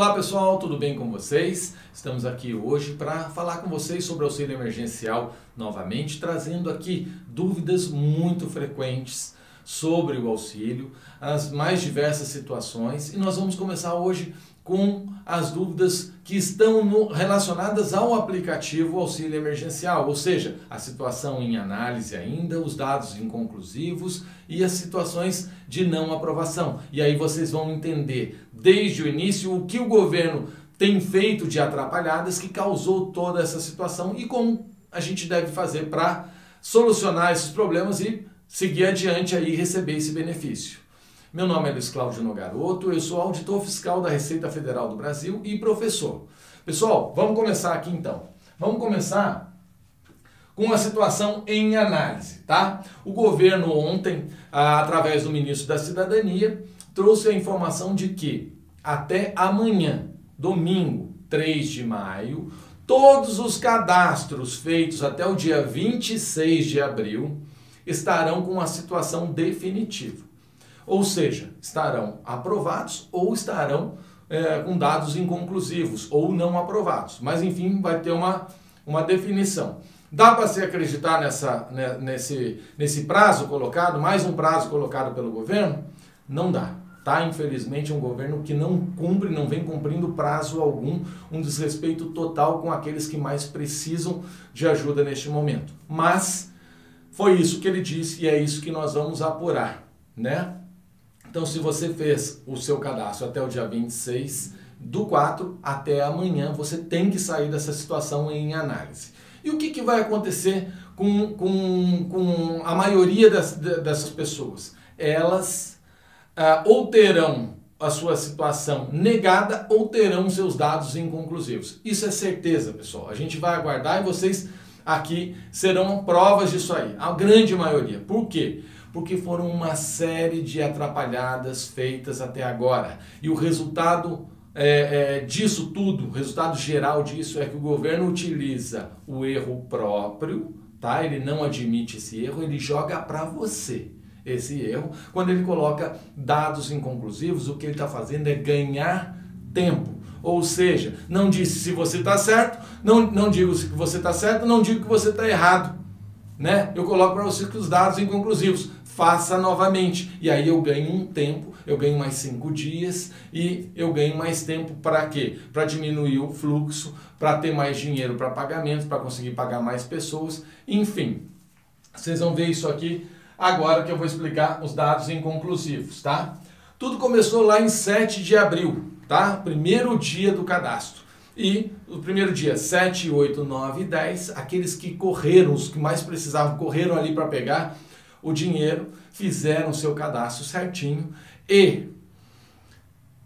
Olá pessoal, tudo bem com vocês? Estamos aqui hoje para falar com vocês sobre o auxílio emergencial novamente, trazendo aqui dúvidas muito frequentes sobre o auxílio, as mais diversas situações, e nós vamos começar hoje com as dúvidas que estão relacionadas ao aplicativo auxílio emergencial, ou seja, a situação em análise ainda, os dados inconclusivos e as situações de não aprovação. E aí vocês vão entender desde o início o que o governo tem feito de atrapalhadas que causou toda essa situação e como a gente deve fazer para solucionar esses problemas e seguir adiante aí e receber esse benefício. Meu nome é Luiz Cláudio Nogaroto, eu sou auditor fiscal da Receita Federal do Brasil e professor. Pessoal, vamos começar aqui então. Vamos começar com a situação em análise, tá? O governo ontem, através do ministro da Cidadania, trouxe a informação de que até amanhã, domingo, 3 de maio, todos os cadastros feitos até o dia 26 de abril estarão com a situação definitiva. Ou seja, estarão aprovados ou estarão com dados inconclusivos ou não aprovados. Mas enfim, vai ter uma definição. Dá para se acreditar nesse prazo colocado, mais um prazo colocado pelo governo? Não dá. Tá? Infelizmente, é um governo que não cumpre, não vem cumprindo prazo algum, um desrespeito total com aqueles que mais precisam de ajuda neste momento. Mas foi isso que ele disse e é isso que nós vamos apurar, né? Então, se você fez o seu cadastro até o dia 26/4 até amanhã, você tem que sair dessa situação em análise. E o que vai acontecer com a maioria dessas pessoas? Elas ou terão a sua situação negada ou terão seus dados inconclusivos. Isso é certeza, pessoal. A gente vai aguardar e vocês aqui serão provas disso aí. A grande maioria. Por quê? Porque foram uma série de atrapalhadas feitas até agora. E o resultado disso tudo, o resultado geral disso é que o governo utiliza o erro próprio, tá? Ele não admite esse erro, ele joga para você esse erro. Quando ele coloca dados inconclusivos, o que ele está fazendo é ganhar tempo. Ou seja, não disse se você está certo, não digo se você está certo, não digo que você está errado. Né? Eu coloco para você os dados inconclusivos. Faça novamente. E aí eu ganho um tempo, eu ganho mais 5 dias e eu ganho mais tempo para quê? Para diminuir o fluxo, para ter mais dinheiro para pagamento, para conseguir pagar mais pessoas. Enfim, vocês vão ver isso aqui agora que eu vou explicar os dados inconclusivos, tá? Tudo começou lá em 7 de abril, tá? Primeiro dia do cadastro. E o primeiro dia, 7, 8, 9 e 10, aqueles que correram, os que mais precisavam, correram ali para pegar o dinheiro, fizeram o seu cadastro certinho e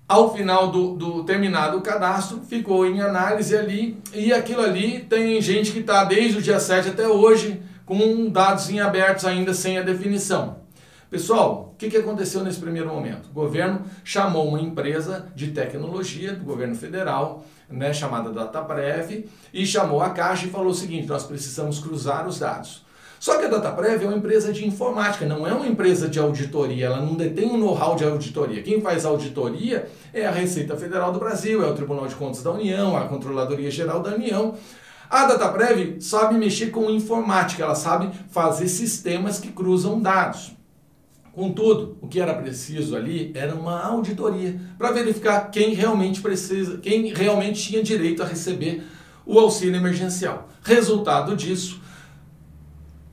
ao final do terminado o cadastro, ficou em análise ali e aquilo ali tem gente que está desde o dia 7 até hoje com dados em abertos ainda sem a definição. Pessoal, o que aconteceu nesse primeiro momento? O governo chamou uma empresa de tecnologia do governo federal, né, chamada Dataprev, e chamou a Caixa e falou o seguinte: nós precisamos cruzar os dados. Só que a Dataprev é uma empresa de informática, não é uma empresa de auditoria, ela não detém um know-how de auditoria. Quem faz auditoria é a Receita Federal do Brasil, é o Tribunal de Contas da União, a Controladoria Geral da União. A Dataprev sabe mexer com informática, ela sabe fazer sistemas que cruzam dados. Contudo, o que era preciso ali era uma auditoria para verificar quem realmente precisa, quem realmente tinha direito a receber o auxílio emergencial. Resultado disso,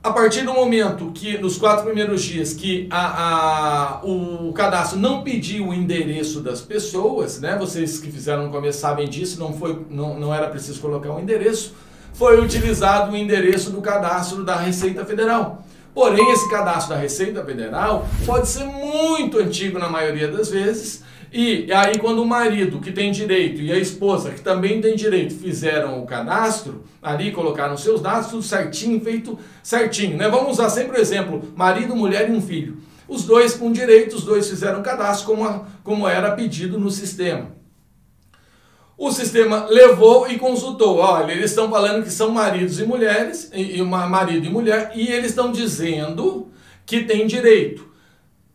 a partir do momento que, nos 4 primeiros dias, que o cadastro não pediu o endereço das pessoas, né? Vocês que fizeram no começo sabem disso, não era preciso colocar um endereço, foi utilizado o endereço do cadastro da Receita Federal. Porém, esse cadastro da Receita Federal pode ser muito antigo na maioria das vezes, e aí quando o marido que tem direito e a esposa que também tem direito fizeram o cadastro, ali colocaram seus dados, tudo certinho, feito certinho, né? Vamos usar sempre o exemplo, marido, mulher e um filho. Os dois com direito, os dois fizeram o cadastro como era pedido no sistema. O sistema levou e consultou. Olha, eles estão falando que são maridos e mulheres, marido e mulher, e eles estão dizendo que tem direito.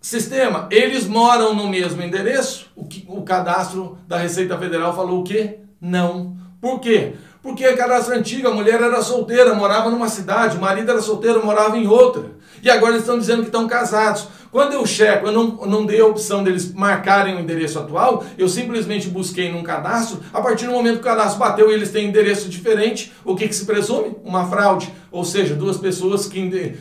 sistema, eles moram no mesmo endereço? O cadastro da Receita Federal falou o quê? Não. Por quê? Porque é cadastro antigo, a mulher era solteira, morava numa cidade, o marido era solteiro, morava em outra. E agora eles estão dizendo que estão casados. Quando eu checo, eu não dei a opção deles marcarem o endereço atual, eu simplesmente busquei num cadastro, a partir do momento que o cadastro bateu e eles têm endereço diferente, o que se presume? Uma fraude. Ou seja, duas pessoas que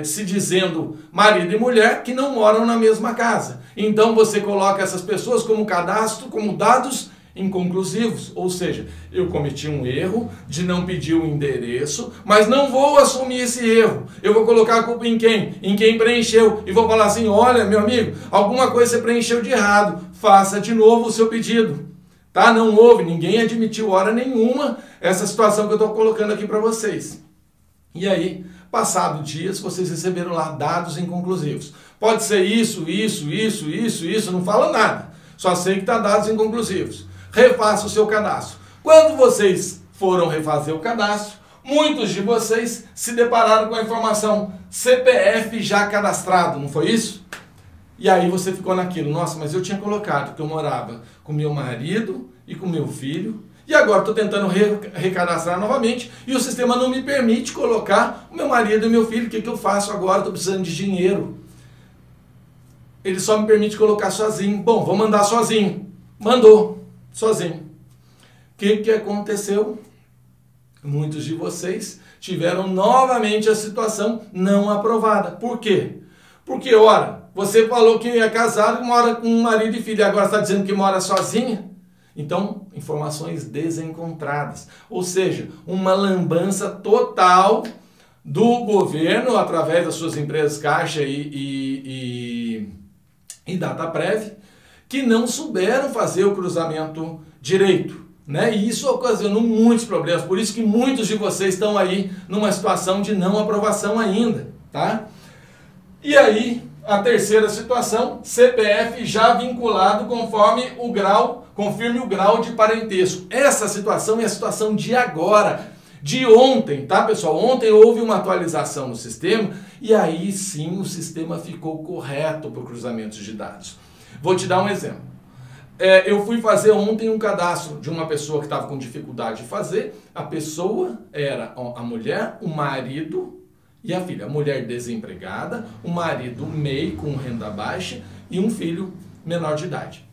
se dizendo marido e mulher que não moram na mesma casa. Então você coloca essas pessoas como cadastro, como dados inconclusivos, ou seja, eu cometi um erro de não pedir o endereço, mas não vou assumir esse erro, eu vou colocar a culpa em quem? Em quem preencheu, e vou falar assim, olha meu amigo, alguma coisa você preencheu de errado, faça de novo o seu pedido, tá? Não houve, ninguém admitiu hora nenhuma essa situação que eu estou colocando aqui para vocês. E aí, passado dias, vocês receberam lá dados inconclusivos, pode ser isso, não fala nada, só sei que está dados inconclusivos. Refaça o seu cadastro. Quando vocês foram refazer o cadastro, muitos de vocês se depararam com a informação CPF já cadastrado, não foi isso? E aí você ficou naquilo, nossa, mas eu tinha colocado que eu morava com meu marido e com meu filho, e agora estou tentando recadastrar novamente, e o sistema não me permite colocar o meu marido e o meu filho, o que eu faço agora? Estou precisando de dinheiro. Ele só me permite colocar sozinho. Bom, vou mandar sozinho. Mandou. Sozinho. O que aconteceu? Muitos de vocês tiveram novamente a situação não aprovada. Por quê? Porque, ora, você falou que é casado e mora com um marido e filho, agora está dizendo que mora sozinha? Então, informações desencontradas. Ou seja, uma lambança total do governo, através das suas empresas Caixa e Dataprev, que não souberam fazer o cruzamento direito, né? E isso ocasionou muitos problemas, por isso que muitos de vocês estão aí numa situação de não aprovação ainda, tá? E aí, a terceira situação, CPF já vinculado conforme o grau, confirme o grau de parentesco. Essa situação é a situação de agora, de ontem, tá pessoal? Ontem houve uma atualização no sistema e aí sim o sistema ficou correto para o cruzamento de dados. Vou te dar um exemplo. Eu fui fazer ontem um cadastro de uma pessoa que estava com dificuldade de fazer. A pessoa era a mulher, o marido e a filha. A mulher desempregada, o marido MEI com renda baixa e um filho menor de idade.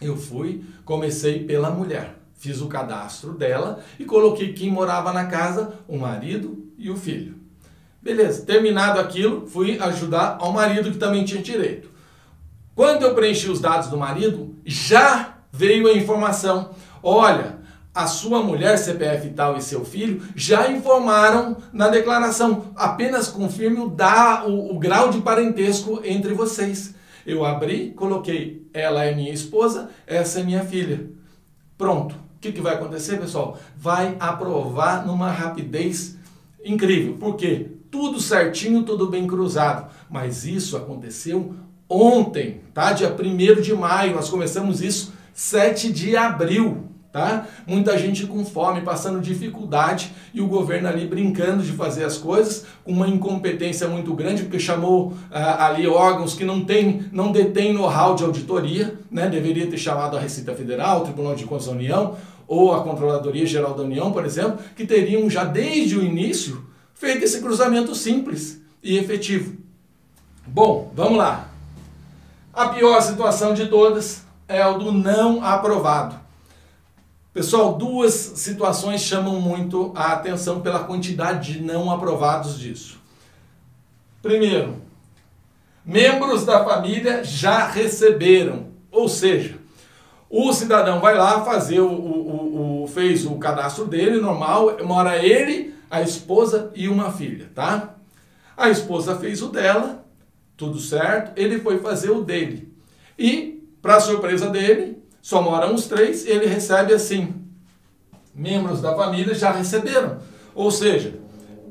Eu comecei pela mulher. Fiz o cadastro dela e coloquei quem morava na casa, o marido e o filho. Beleza, terminado aquilo, fui ajudar ao marido que também tinha direito. Quando eu preenchi os dados do marido, já veio a informação. Olha, a sua mulher, CPF tal e seu filho, já informaram na declaração. Apenas confirme o grau de parentesco entre vocês. Eu abri, coloquei, ela é minha esposa, essa é minha filha. Pronto. O que vai acontecer, pessoal? Vai aprovar numa rapidez incrível. Por quê? Tudo certinho, tudo bem cruzado. Mas isso aconteceu ontem, tá? Dia 1º de maio, nós começamos isso 7 de abril, tá? Muita gente com fome, passando dificuldade e o governo ali brincando de fazer as coisas com uma incompetência muito grande, porque chamou ali órgãos que não detêm know-how de auditoria, né? Deveria ter chamado a Receita Federal, o Tribunal de Contas da União ou a Controladoria Geral da União, por exemplo, que teriam já desde o início feito esse cruzamento simples e efetivo. Bom, vamos lá. A pior situação de todas é o do não aprovado. Pessoal, duas situações chamam muito a atenção pela quantidade de não aprovados disso. Primeiro, membros da família já receberam, ou seja, o cidadão vai lá fazer fez o cadastro dele, normal, mora ele, a esposa e uma filha, tá? A esposa fez o dela, tudo certo, ele foi fazer o dele. E, para surpresa dele, só moram os três, ele recebe assim, membros da família já receberam. Ou seja,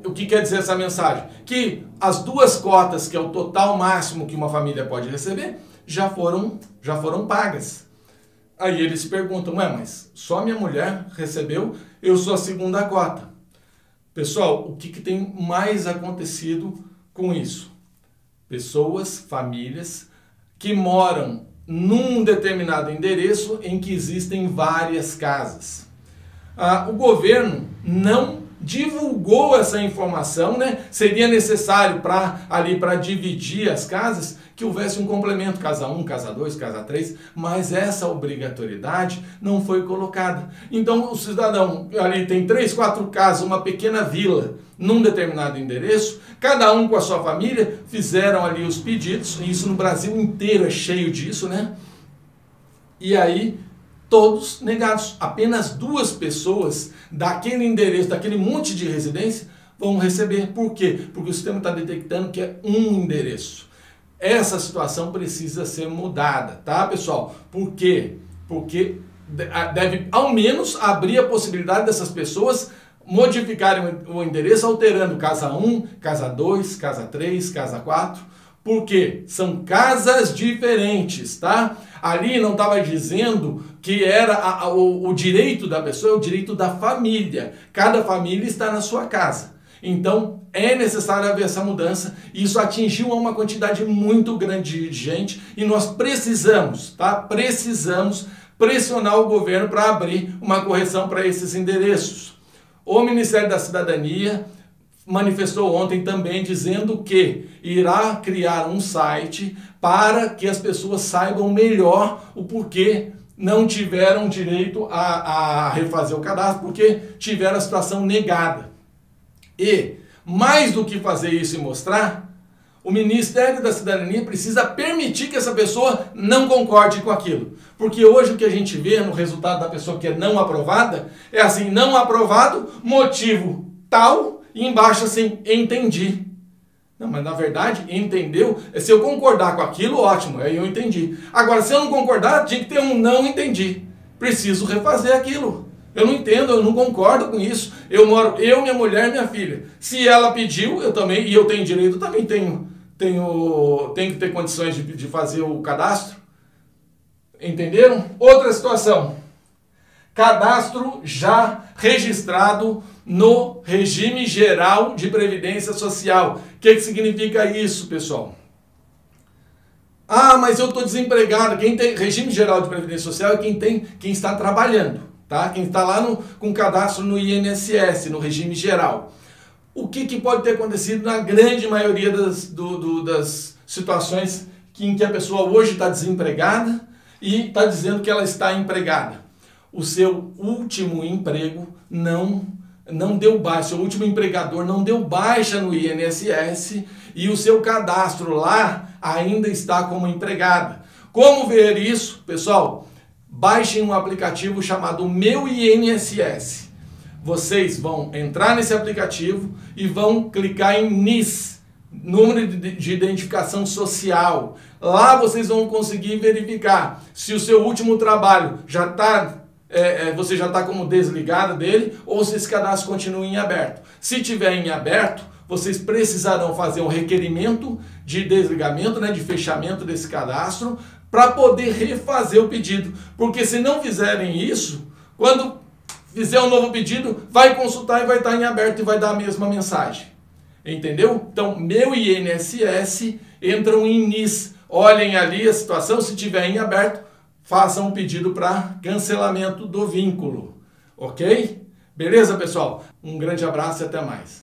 o que quer dizer essa mensagem? Que as duas cotas, que é o total máximo que uma família pode receber, já foram pagas. Aí eles se perguntam, mas só minha mulher recebeu, eu sou a segunda cota. Pessoal, o que tem mais acontecido com isso? pessoas, famílias, que moram num determinado endereço em que existem várias casas. O governo não divulgou essa informação, né? Seria necessário para dividir as casas que houvesse um complemento, casa 1, casa 2, casa 3, mas essa obrigatoriedade não foi colocada. Então o cidadão ali tem 3, 4 casas, uma pequena vila, num determinado endereço, cada um com a sua família, fizeram ali os pedidos, e isso no Brasil inteiro é cheio disso, né? E aí todos negados. Apenas 2 pessoas daquele endereço, daquele monte de residência, vão receber. Por quê? Porque o sistema está detectando que é um endereço. Essa situação precisa ser mudada, tá, pessoal? Por quê? Porque deve, ao menos, abrir a possibilidade dessas pessoas modificarem o endereço, alterando casa 1, casa 2, casa 3, casa 4. Por quê? São casas diferentes, tá? Ali não estava dizendo que era o direito da pessoa, é o direito da família. Cada família está na sua casa. Então, é necessário haver essa mudança. Isso atingiu uma quantidade muito grande de gente e nós precisamos, tá? Precisamos pressionar o governo para abrir uma correção para esses endereços. O Ministério da Cidadania manifestou ontem também dizendo que irá criar um site para que as pessoas saibam melhor o porquê não tiveram direito a refazer o cadastro, porque tiveram a situação negada. E, mais do que fazer isso e mostrar, o Ministério da Cidadania precisa permitir que essa pessoa não concorde com aquilo. Porque hoje o que a gente vê no resultado da pessoa que é não aprovada, é assim, não aprovado, motivo tal, e embaixo assim, entendi. Não, mas na verdade, entendeu? Se eu concordar com aquilo, ótimo, aí eu entendi. Agora, se eu não concordar, tinha que ter um não entendi. Preciso refazer aquilo. Eu não entendo, eu não concordo com isso. Eu moro, minha mulher e minha filha. Se ela pediu, eu também, e eu tenho direito, eu também tenho que ter condições de fazer o cadastro. Entenderam? Outra situação. Cadastro já registrado no Regime Geral de Previdência Social. O que significa isso, pessoal? Ah, mas eu estou desempregado. Quem tem Regime Geral de Previdência Social é quem está trabalhando, tá? Quem está lá com cadastro no INSS, no regime geral. O que pode ter acontecido na grande maioria das situações em que a pessoa hoje está desempregada e está dizendo que ela está empregada? O seu último emprego não deu baixa, seu último empregador não deu baixa no INSS e o seu cadastro lá ainda está como empregada. Como ver isso? Pessoal, baixem um aplicativo chamado Meu INSS. Vocês vão entrar nesse aplicativo e vão clicar em NIS, Número de Identificação Social. Lá vocês vão conseguir verificar se o seu último trabalho já está... você já está como desligado dele, ou se esse cadastro continua em aberto. Se tiver em aberto, vocês precisarão fazer um requerimento de desligamento, né, de fechamento desse cadastro, para poder refazer o pedido. Porque se não fizerem isso, quando fizer um novo pedido, vai consultar e vai estar em aberto e vai dar a mesma mensagem. Entendeu? Então, Meu INSS, entram em NIS, olhem ali a situação, se tiver em aberto, façam um pedido para cancelamento do vínculo, ok? Beleza, pessoal? Um grande abraço e até mais.